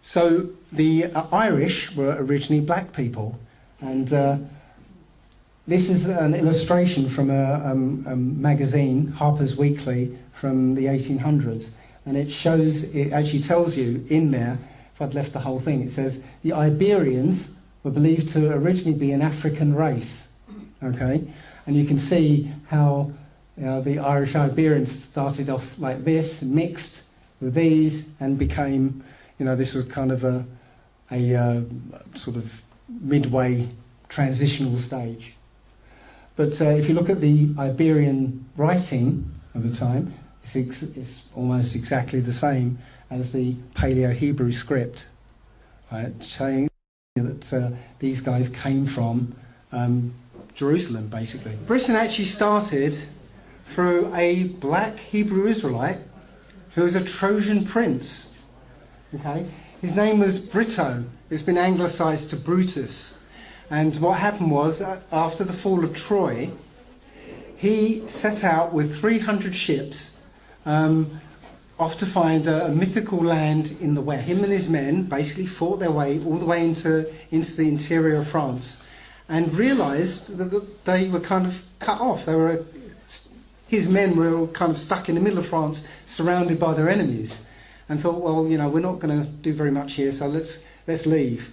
So the Irish were originally black people, and this is an illustration from a magazine, Harper's Weekly, from the 1800s, and it actually tells you in there, if I'd left the whole thing, it says the Iberians were believed to originally be an African race, okay? And you can see how the Irish Iberians started off like this, mixed with these, and became, this was kind of a sort of midway transitional stage. But if you look at the Iberian writing of the time, it's almost exactly the same as the Paleo-Hebrew script, right? Saying that these guys came from Jerusalem, basically. Britain actually started through a black Hebrew Israelite who was a Trojan prince. Okay, his name was Brito. It's been anglicised to Brutus. And what happened was, after the fall of Troy, he set out with 300 ships off to find a mythical land in the west. Him and his men basically fought their way all the way into the interior of France, and realised that they were kind of cut off. His men were all kind of stuck in the middle of France, surrounded by their enemies, and thought, well, we're not going to do very much here, so let's leave.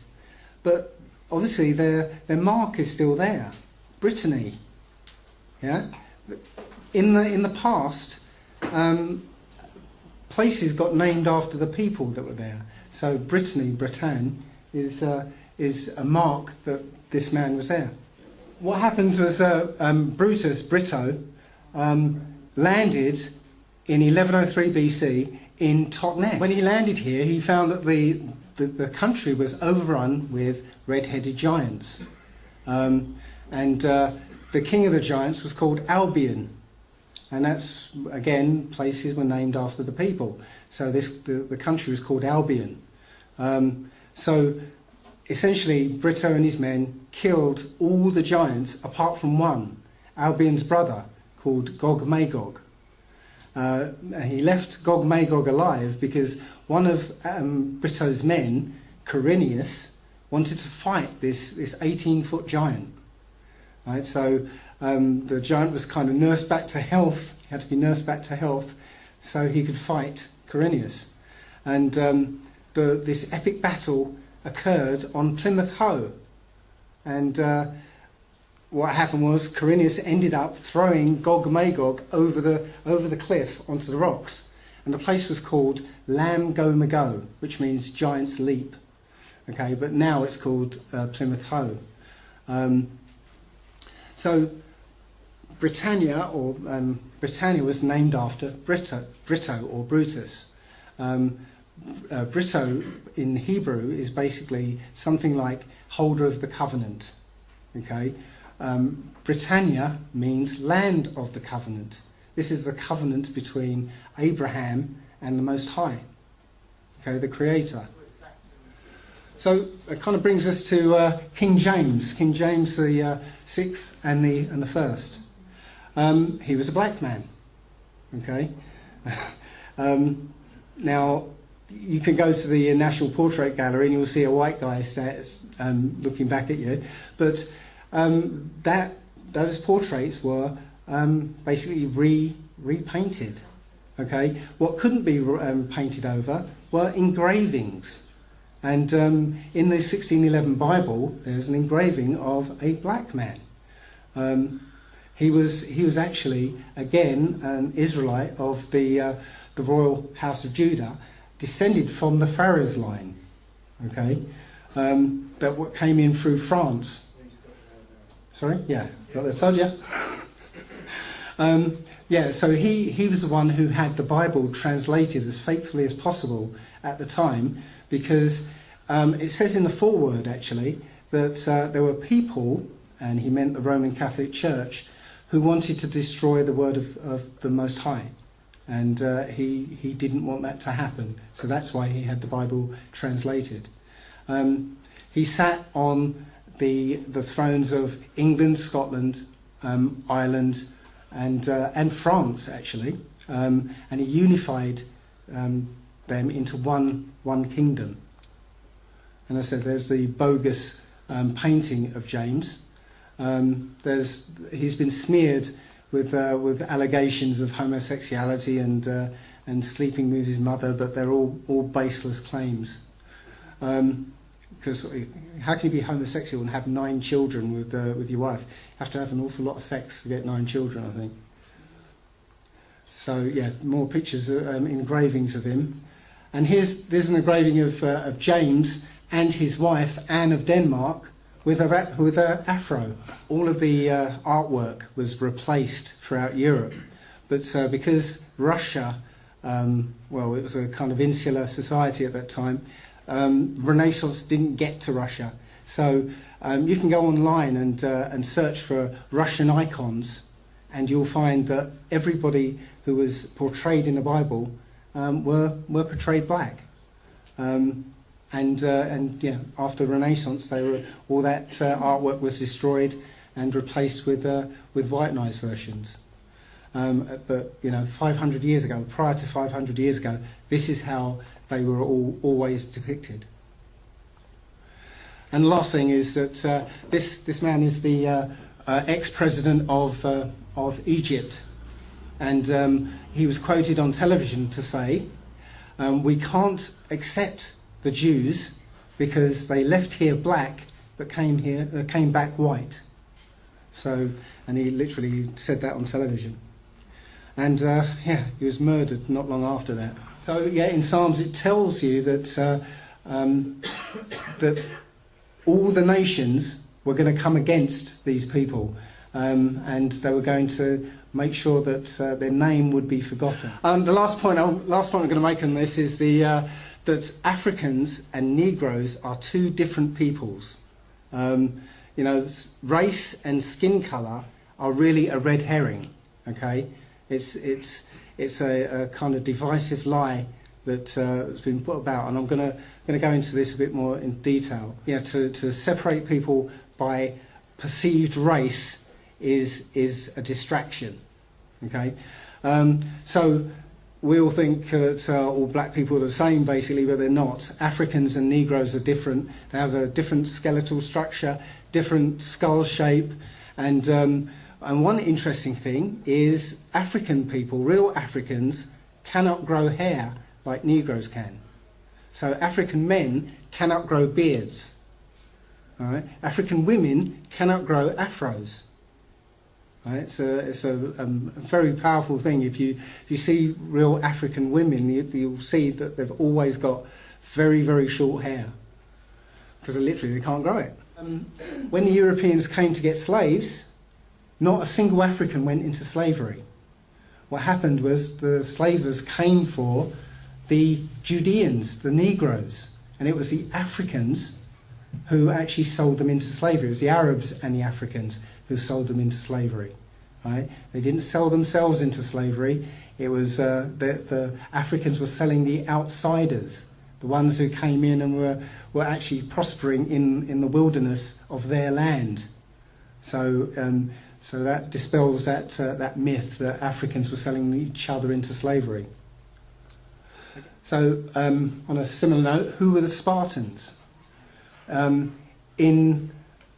But obviously their mark is still there, Brittany. Yeah, in the past, places got named after the people that were there. So Brittany, Bretagne, is a mark that this man was there. What happened was Brutus, Brito, landed in 1103 BC in Totnes. When he landed here, he found that the country was overrun with red-headed giants. And the king of the giants was called Albion. And that's, again, places were named after the people. So the country was called Albion. So essentially, Brito and his men killed all the giants apart from one, Albion's brother, called Gog-Magog. He left Gog-Magog alive because one of Brito's men, Quirinius, wanted to fight this 18-foot giant. Right? So the giant was kind of nursed back to health. He had to be nursed back to health so he could fight Quirinius. And this epic battle occurred on Plymouth Hoe. And what happened was Quirinius ended up throwing Gog-Magog over the cliff onto the rocks. And the place was called Lam Go Mago, which means Giant's Leap. Okay, but now it's called Plymouth Hoe. So Britannia was named after Brito or Brutus. Brito in Hebrew is basically something like holder of the covenant. Okay, Britannia means land of the covenant. This is the covenant between Abraham and the Most High. Okay, the Creator. So it kind of brings us to King James the sixth and the first. He was a black man. Okay. Now you can go to the National Portrait Gallery and you'll see a white guy looking back at you, but those portraits were basically repainted. Okay. What couldn't be painted over were engravings. And in the 1611 Bible, there's an engraving of a black man. He was actually, again, an Israelite of the royal house of Judah, descended from the Pharaoh's line. Okay, but what came in through France. Sorry, yeah, got that, told you. Yeah, so he was the one who had the Bible translated as faithfully as possible at the time, because it says in the foreword, actually, that there were people, and he meant the Roman Catholic Church, who wanted to destroy the word of the Most High. And he didn't want that to happen. So that's why he had the Bible translated. He sat on the thrones of England, Scotland, Ireland, and France, actually. And he unified them into one kingdom. And I said there's the bogus painting of James. He's been smeared with allegations of homosexuality and sleeping with his mother, but they're all baseless claims. Because how can you be homosexual and have 9 children with your wife? You have to have an awful lot of sex to get 9 children, I think. So yeah, more pictures, engravings of him. And there's an engraving of James and his wife Anne of Denmark with a afro. All of the artwork was replaced throughout Europe, but because Russia, well, it was a kind of insular society at that time. Renaissance didn't get to Russia, so you can go online and search for Russian icons, and you'll find that everybody who was portrayed in the Bible were portrayed black. And yeah, after the Renaissance, all that artwork was destroyed and replaced with whitenized versions. But 500 years ago, prior to 500 years ago, this is how they were always depicted. And the last thing is that this man is the ex-president of Egypt, and he was quoted on television to say, "We can't accept the Jews because they left here black but came back white." So, and he literally said that on television. And yeah, he was murdered not long after that. So yeah, in Psalms it tells you that that all the nations were going to come against these people, and they were going to make sure that their name would be forgotten. The last point I'm going to make on this is that Africans and Negroes are 2 different peoples. Race and skin colour are really a red herring. Okay. It's a kind of divisive lie that has been put about, and I'm going to go into this a bit more in detail. To separate people by perceived race is a distraction. Okay, so we all think that all black people are the same, basically, but they're not. Africans and Negroes are different. They have a different skeletal structure, different skull shape, and one interesting thing is African people, real Africans, cannot grow hair like Negroes can. So African men cannot grow beards. All right? African women cannot grow afros. All right? It's a very powerful thing. If you see real African women, you'll see that they've always got very, very short hair, because literally they can't grow it. When the Europeans came to get slaves, not a single African went into slavery. What happened was the slavers came for the Judeans, the Negroes, and it was the Africans who actually sold them into slavery. It was the Arabs and the Africans who sold them into slavery. Right? They didn't sell themselves into slavery. It was the Africans were selling the outsiders, the ones who came in and were actually prospering in the wilderness of their land. So that dispels that myth that Africans were selling each other into slavery. So on a similar note, who were the Spartans? In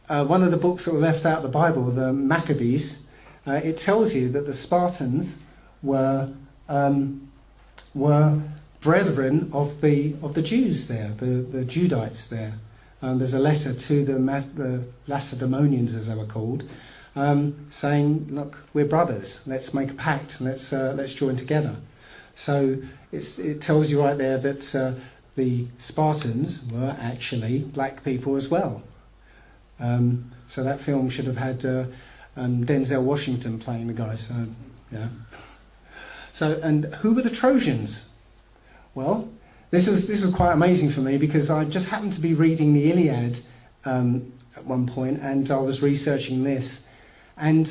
one of the books that were left out of the Bible, the Maccabees, it tells you that the Spartans were brethren of the Jews there, the Judites there. There's a letter to the Lacedaemonians, as they were called, saying, "Look, we're brothers. Let's make a pact. Let's join together." So it tells you right there that the Spartans were actually black people as well. So that film should have had Denzel Washington playing the guy. So yeah. So, and who were the Trojans? Well, this was quite amazing for me, because I just happened to be reading the Iliad at one point, and I was researching this. And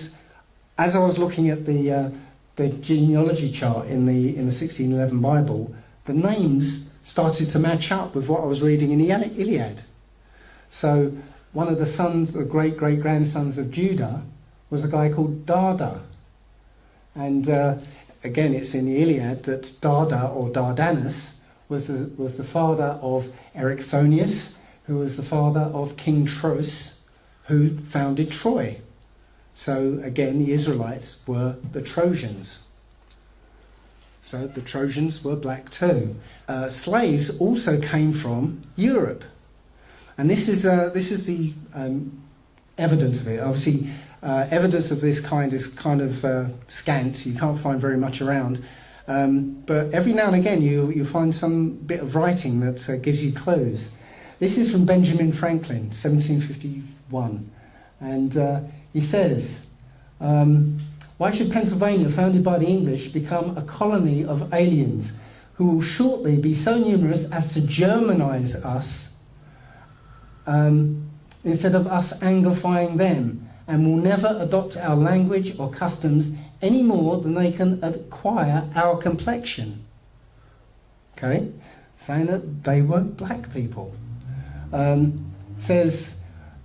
as I was looking at the genealogy chart in the 1611 Bible, the names started to match up with what I was reading in the Iliad. So one of the sons, the great-great-grandsons of Judah, was a guy called Dada. And again, it's in the Iliad that Dada, or Dardanus, was the father of Erichthonius, who was the father of King Tros, who founded Troy. So again, the Israelites were the Trojans. So the Trojans were black too. Slaves also came from Europe. And this is the evidence of it. Obviously, evidence of this kind is kind of scant. You can't find very much around. But every now and again you find some bit of writing that gives you clues. This is from Benjamin Franklin, 1751. And he says, why should Pennsylvania, founded by the English, become a colony of aliens who will shortly be so numerous as to Germanize us instead of us Anglifying them, and will never adopt our language or customs any more than they can acquire our complexion? Okay, saying that they weren't black people. Says,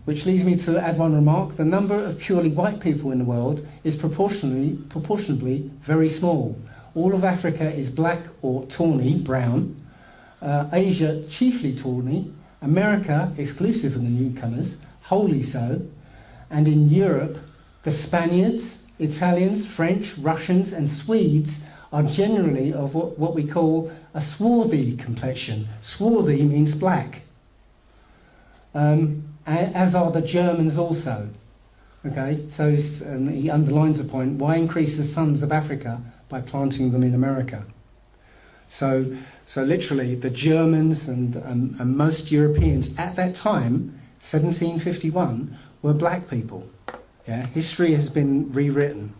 which leads me to add one remark: the number of purely white people in the world is proportionably very small. All of Africa is black or tawny, brown. Asia, chiefly tawny. America, exclusive of the newcomers, wholly so. And in Europe, the Spaniards, Italians, French, Russians and Swedes are generally of what we call a swarthy complexion. Swarthy means black. As are the Germans also. Okay, so he underlines the point: why increase the sons of Africa by planting them in America? So literally, the Germans and most Europeans at that time, 1751, were black people. Yeah, history has been rewritten.